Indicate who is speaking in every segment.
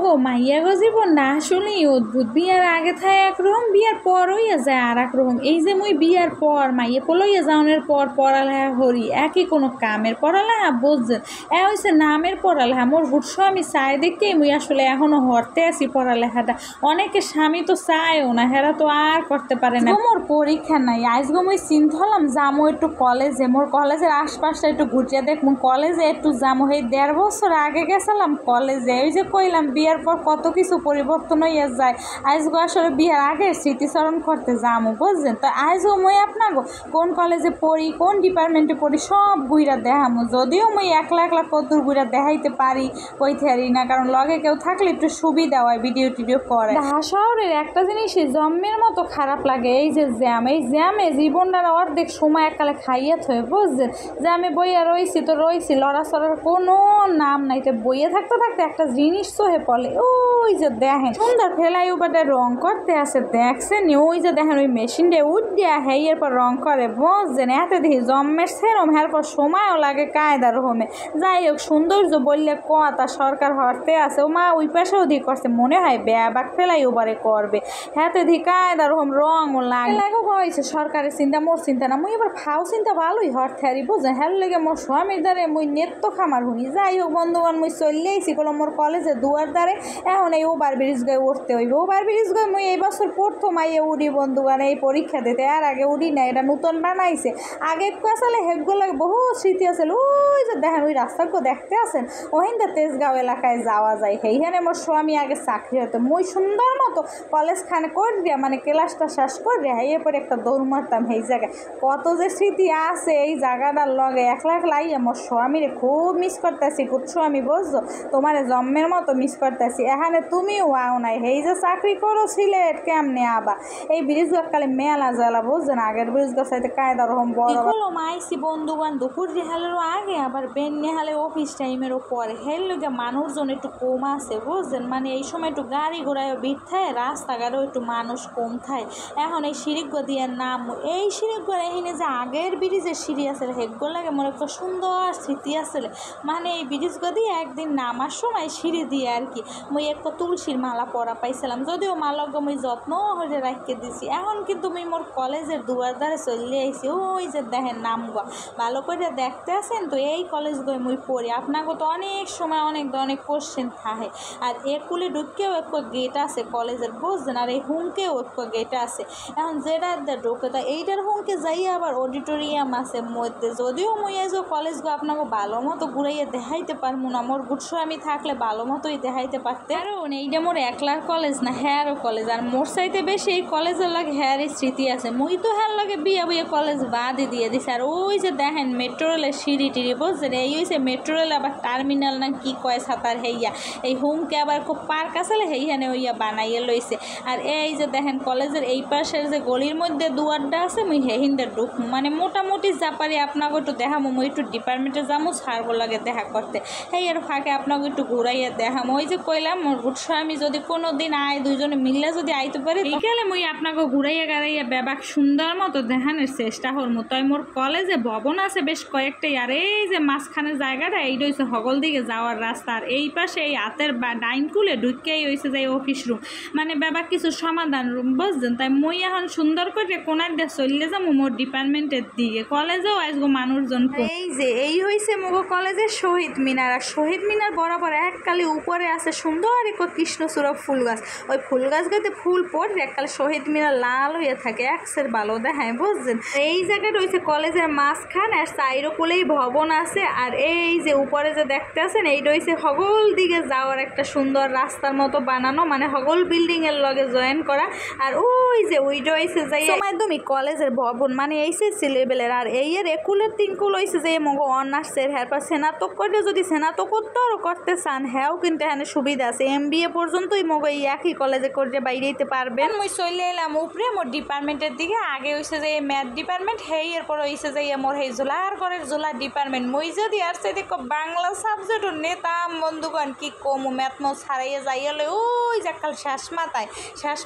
Speaker 1: মগো মাইয়াগো জীবন না আসলেই অদ্ভুত। বিয়ার আগে থাকে একরকম, বিয়ার পর হইয়া যায় আর এক রকম। এই যে মুই বিয়ার পর মাইয়া পলইয়া যাওয়ানোর পর পড়ালেখা করি, একই কোনো কামের পড়ালেখা বুঝছেন, এ হয়েছে নামের পড়ালেখা। মোর বুটস আমি চাই দেখেই মুই আসলে এখনো হরতে আছি পড়ালেখাটা। অনেকে স্বামী তো চায়ও না, হেরা তো আর করতে পারে না। মোর পরীক্ষা নাই, আজগো মুই চিন্তা হলাম যামো একটু কলেজে, মোর কলেজের আশপাশটা একটু ঘুরতে দেখবো, কলেজে একটু যামো। এই 1.5 বছর আগে গেছিলাম কলেজে, ওই যে কইলাম বিয়ের পর কত কিছু পরিবর্তন হইয়া যায়। আজগো আসলে বিয়ের আগে স্মৃতিচারণ করতে যামো বুঝছেন। তো আজও মুই আপনাগো কোন কলেজে পড়ি, কোন ডিপার্টমেন্টে পড়ি সব গুইরা দেখামো। যদিও মুই একলা একলা কত গুইরা দেখাইতে পারি কইতে পারি না, কারণ লগে কেউ থাকলে একটু সুবিধা হয় ভিডিও টিডিও করে। ঢাকা শহরের একটা জিনিসই জম্মের মতো খারাপ লাগে, এই যে জ্যাম। এই জ্যামে জীবনটার অর্ধেক সময় এককালে খাইয়া থয়ে বুঝছেন। জ্যামে বইয়া রইছি তো রইছি, লড়াচড়ার কোনো নাম নাই। তো বইয়ে থাকতে থাকতে একটা জিনিস চোহে পড়ে, ওই যে দেখেন সুন্দর ফেলাই উপাটে রং করতে আছে দেখছেন, ওই যে দেখেন ওই মেশিনটা উঠ দিয়া হ্যাঁ এরপর রং করে বুঝছেন। এতে দেখি জম্মের সেরম এরপর সময়ও লাগে কায়দার হোমে। যাই হোক সৌন্দর্য বললে কথা, সরকার হরতে আছে ও মা ওই পাশেও দিক করছে, মনে হয় ব্যাবাক ফেলাই উবারে করবে। হাতে দি কায়দার হোম রঙও লাগে হয়েছে সরকারের চিন্তা, মোর চিন্তা না। মুই এবার ফাও চিন্তা ভালোই হরতে হারি বুঝছেন। হ্যার লেগে মোর স্বামীর দ্বারে মুই নেত্য খামার শুনি। যাই হোক বন্ধুগণ মুই চললেইছি কোনো মোর কলেজের দুয়ার দ্বারে। এখন এই ওভার ব্রিজ গায়ে উঠতে হইবে। ওভার ব্রিজ গায়ে মুই এই বছর প্রথম আইয়ে উড়ি বন্ধুগণ এই পরীক্ষা দিতে। আর আগে উড়ি না, এটা নতুন বানাইছে। আগে আসলে হেগুলো বহু স্মৃতি আছে। ওই যে দেখেন ওই রাস্তাগুলো দেখতে আছেন, ওহিন্দা তেজগাঁও এলাকায় যাওয়া যায়। সেইখানে মোর স্বামী আগে চাকরি হতো। মুই সুন্দর মতো কলেজ খানে করিয়া মানে ক্লাসটা শেষ করিয়া এরপরে একটা দৌড় মারতাম এই জায়গায়। কত যে স্মৃতি আছে এই জায়গাটার লগে। একলা একলা আইয়া মোর স্বামীরে খুব মিস করতেছি। বুঝছো আমি বুঝছো তোমার জন্মের মতো মিস করতেছি। এখানে তুমিও আও নাই, এই যে চাকরি করো সিলেট কেমনে আবা এই ব্রিজ কালে মেলা জ্বালা বুঝছেন। আগের ব্রিজ গাছাইতে কায়দা রকম বড় মাইছি বন্ধুবান দুপুর রেহালেরও আগে আবার বেন নেহালে অফিস টাইমেরও পরে। হেল লোকে মানুষজন একটু কম আছে বুঝছেন। মানে এই সময় একটু গাড়ি ঘোড়ায় ভিড় থাকে, রাস্তাঘাটেও একটু মানুষ কম থাকে। এখন এই সিঁড়িগো দিয়ে নাম, এই সিঁড়িগো এখানে যে আগের ব্রিজের সিঁড়ি আসলে হেগো লাগে মোর একটা সুন্দর স্মৃতি আসলে। মানে এই ব্রিজগো দিয়ে একদিন নামার সময় সিঁড়ি দিয়ে আর কি মুই একটা তুলসীর মালা পরা পাইছিলাম, যদিও মালাগো মুই যত্ন করে রাখতে দিছি। এখন কিন্তু মুই মোর কলেজের দুয়ার দ্বারে চলে আইছি। ওই যে দেখেন নামগো ভালো করে দেখতে আছেন তো, এই কলেজগো মুই পড়ি। আপনাকে তো অনেক সময় অনেক ধরনের কোশ্চেন থাকে। আর একুলে ঢুকেও একটা গেট আছে কলেজের বুঝছেন, আর এই হুমকেও একটা গেট আছে। এখন যেটা ঢুকে তা এইটার হুমকে যাই আবার অডিটোরিয়াম আছে মধ্যে। যদিও মুই এই যে কলেজগো আপনাকে ভালো মতো ঘুরাইয়া দেখাইতে পারবো না, মোর বুটসো আমি থাকলে ভালো মতোই দেখাইতে পারতে। কারণ এইটা মোর একলার কলেজ না, হ্যারও কলেজ। আর মোর চাইতে বেশি এই কলেজের লাগে হ্যারই স্মৃতি আছে। মুই তো হ্যার লাগে বিয়া বুয়ে কলেজ বাদই দিয়ে দিছে। আর ওই যে দেখেন মেট্রো রেলের সিঁড়ি টিড়ি বুঝছেন, এই হয়েছে মেট্রো রেল আবার টার্মিনাল না কি কয় সাঁতার হেইয়া এই হুমকে আবার খুব পার্ক আসলে সেইখানে হইয়া বানাইয়া লইছে। আর এই যে দেখেন কলেজের এই পাশের যে গলির মধ্যে দুয়ারটা আছে মুই হেহিন্দে ঢুক মানে মোটামুটি যা পারি আপনাকে একটু দেখামো। মুই একটু ডিপার্টমেন্টে যাবো সারগো লাগে দেখা করতে, এই এর ফাঁকে আপনাকে একটু ঘুরাইয়া দেখামো। ওই যে কইলাম মোর বুটসো আমি যদি কোনো দিন আয় দুইজনে মিললে যদি আইতে পারি বিকেলে মুই আপনাকে ঘুরাইয়া গাড়াইয়া ব্যাবাক সুন্দর মতো দেখানোর চেষ্টা করবো। তাই মোর কলেজে ভবন আছে বেশ কয়েকটাই। আর এই যে মাঝখানের জায়গাটা এইটা হচ্ছে হগল দিকে যাওয়ার রাস্তা। আর এই পাশে এই হাতের ডাইন কুলে ঢুকেই হয়েছে যে অফিস রুম, মানে ব্যাপার কিছু সমাধান রুম বুঝছেন। তাই মুই এখন সুন্দর করে কোনার দিয়ে চলে যাবো মোর ডিপার্টমেন্টের দিকে। কলেজেও আসবো মানুষজন। এই যে এই হয়েছে মোগো কলেজের শহীদ মিনার। আর শহীদ মিনার বরাবর এককালে উপরে আছে সুন্দর এক কৃষ্ণচূড়া ফুল গাছ। ওই ফুল গাছগুলোতে ফুল পড়ে এককালে শহীদ মিনার লাল হয়ে থাকে, একসের ভালো দেখায় বুঝছেন। এই জায়গাটা হয়েছে কলেজের মাঝখানে, আর চাইরো কুলেই ভবন আছে। আর এই যে উপরে যে দেখতে আছেন এইটা হয়েছে হগল দিকে যাওয়ার একটা সুন্দর রাস্তার মতো বানানো, মানে হগল বিল্ডিং এর লগে জয়েন করা। আর ওই যে ওইটা হয়েছে যাই একদমই কলেজের ভবন, মানে এইচএসসি লেভেলের। আর এই এর একুলের তিনকুল হয়েছে যে মগো অনার্সের, হ্যাঁ স্নাতক করলে যদি স্নাতকোত্তরও করতে চান হ্যাঁও কিন্তু এখানে সুবিধা আছে। MBA পর্যন্তই মগো এই একই কলেজে করে বাইরে যেতে পারবেন। মুই চলে এলাম উপরে মোর ডিপার্টমেন্টের দিকে। আগে হয়েছে যে ম্যাথ ডিপার্টমেন্ট, হেই এরপর হয়েছে যে মোর হেই জোলার করে জোলা ডিপার্টমেন্ট। মুই যদি আর সে দেখো বাংলা সাবজেক্টও নেতাম বন্ধুগণ কি কম ম্যাথ মো ছাড়াইয়া যাইয়ালে ওই যে কাল শেষ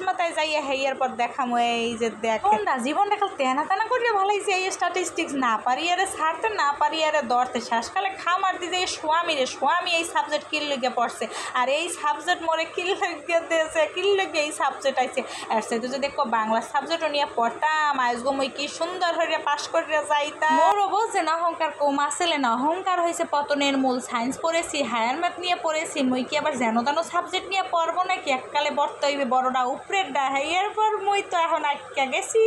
Speaker 1: মাথায় যাইয়া হেইয়ার পর দেখাম। এই যে দেখেন জীবন দেখাল তেনা তেনা করিয়া ভালাইছে। এই স্ট্যাটিস্টিক্স না পারি আরে ছাড়তে না পারি আরে ধরতে শেষকালে খামার দিতে স্বামী এই সাবজেক্ট কি লেগে পড়ছে। আর এই সাবজেক্ট সাবজেক্ট মোরে কিল্লগে দিয়েছে, কিল্লগে এই সাবজেক্ট আইছে। আর সেটা যদি বাংলা সাবজেক্টও নিয়ে পড়তাম আজগো মই কি সুন্দর হয়ে পাশ করে যাইতাম। মোরও বোঝেন অহংকার কম আসলে না, অহংকার হয়েছে পতনের মূল। সায়েন্স পড়েছি, হায়ার ম্যাথ নিয়ে পড়েছি, মই কি আবার যেন তেন সাবজেক্ট নিয়ে পড়বো নাকি? এককালে বর্ত হইবে বড়টা উপরের ডা, এরপর মই তো এখন আটকা গেছি।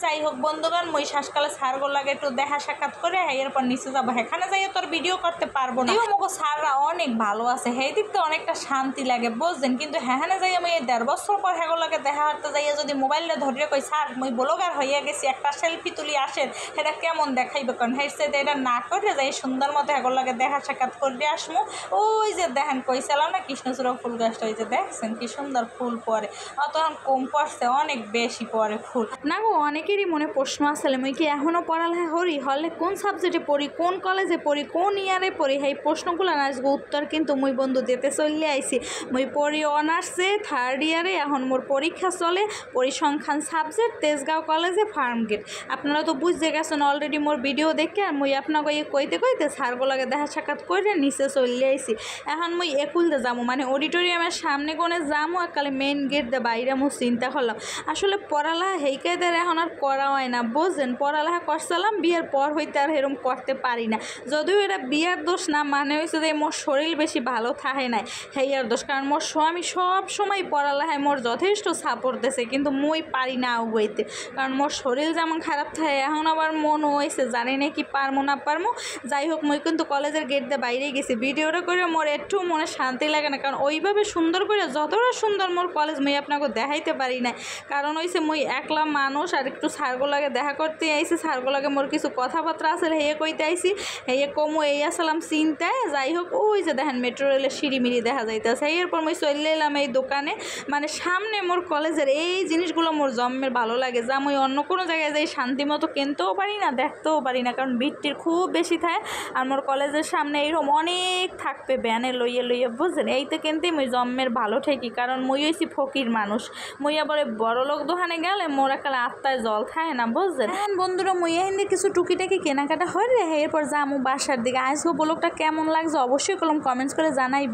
Speaker 1: যাই হোক বন্ধুগণ, মই শ্বাসকালে সারগো লাগে একটু দেখা সাক্ষাৎ করে এরপর নিচে যাবো। এখানে যাই তোর ভিডিও করতে পারবো না, মগো স্যাররা অনেক ভালো আছে, সেই দিক তো অনেকটা শান্তি লাগে বুঝছেন। কিন্তু হ্যাঁ যাই আমি এই 1.5 বছর পর হেগো লাগে দেখা হারতে যাইয়া যদি মোবাইলটা ধরিয়ে কই স্যার মই ব্লগার হইয়া গেছি, একটা সেলফি তুলি আসেন, সেটা কেমন দেখাইবে? কারণ হেসে এটা না করে যাই সুন্দর মতো হেগো লাগে দেখা সাক্ষাৎ করে আসমু। ওই যে দেখেন কইছিলাম না কৃষ্ণচূড়া ফুল গাছটা, ওই যে দেখছেন কি সুন্দর ফুল পরে, অতক্ষণ কম পড়ছে, অনেক বেশি পরে ফুল না গো। অনেকেরই মনে প্রশ্ন আসলে মই কি এখনও পড়ালেখা করি, হলে কোন সাবজেক্টে পড়ি, কোন কলেজে পড়ি, কোন ইয়ারে পড়ি, এই প্রশ্নগুলো আসবো উত্তর কিন্তু মুই বন্ধু দিতে চলে আইছি। মুই পড়ি অনার্সে 3rd ইয়ারে, এখন মোর পরীক্ষা চলে পরিসংখ্যান সাবজেক্ট, তেজগাঁও কলেজে ফার্ম গেট। আপনারা তো বুঝতে গেছেন অলরেডি মোর ভিডিও দেখে। আর মুই আপনাকে কইতে কইতে স্যারগুলোকে দেখা সাক্ষাৎ করে নিচে চলে আইছি। এখন মুই একুলতে যাবো, মানে অডিটোরিয়ামের সামনে কোনে যাবো, এককালে মেইন গেট দিয়ে বাইরে মু চিন্তা করলাম আসলে পড়ালেখা হেইকাইদের এখন আর করা হয় না বুঝছেন। পড়ালেখা করছিলাম, বিয়ের পর হইতে আর এরকম করতে পারি না। যদিও এটা বিয়ার দোষ না, মানে হয়েছে যে মোর শরীর বেশি ভালো থাকে নাই, হেয়ার দোষ। কারণ মোর স্বামী সব সময় পড়ালেখায় মোর যথেষ্ট সাপোর্ট দিয়েছে, কিন্তু মই পারি না আগুইতে, কারণ মোর শরীর যেমন খারাপ থাকে, এখন আবার মন হয়েছে জানি না কি পারমো না পারমো। যাই হোক মই কিন্তু কলেজের গেট দিয়ে বাইরে গেছি, ভিডিওটা করে মোর একটু মনে শান্তি লাগে না, কারণ ওইভাবে সুন্দর করে যতটা সুন্দর মোর কলেজ মই আপনাকে দেখাইতে পারি না। কারণ হয়েছে মই একলা মানুষ, আর একটু স্যারগুলাকে দেখা করতে আইসি, স্যারগুলাকে মোর কিছু কথাবার্তা আছে হেয়ে কইতে আইসি, হেয়ে কমো এই আসলাম চিন্তায়। যাই হোক ওই যে দেখেন মেট্রো রেলের সিঁড়িমিড়ি দেখা যাইতেছে, এরপর মই চলে এলাম এই দোকানে, মানে সামনে মোর কলেজের এই জিনিসগুলো মোর জন্মের ভালো লাগে, যা মই অন্য কোনো জায়গায় যাই শান্তি মতো কিনতেও পারি না, দেখতেও পারি না, কারণ ভিড়টির খুব বেশি থাকে। আর মোর কলেজের সামনে এইরকম অনেক থাকবে ব্যানে লইয়ে লইয়ে বুঝছেন, এইতে কিনতে মই জন্মের ভালো ঠেকি, কারণ মই হয়েছি ফকির মানুষ। মই আবার বড়লোক দোকানে গেলে মোর একালে আত্মায় জল খায় না বুঝছেন। বন্ধুরা মই হিন্দি কিছু টুকিটাকি কেনাকাটা হয়ে এরপর যাবো বাসার দিকে। আজকে ব্লগটা কেমন লাগছে অবশ্যই কমেন্টস করে জানাইবে।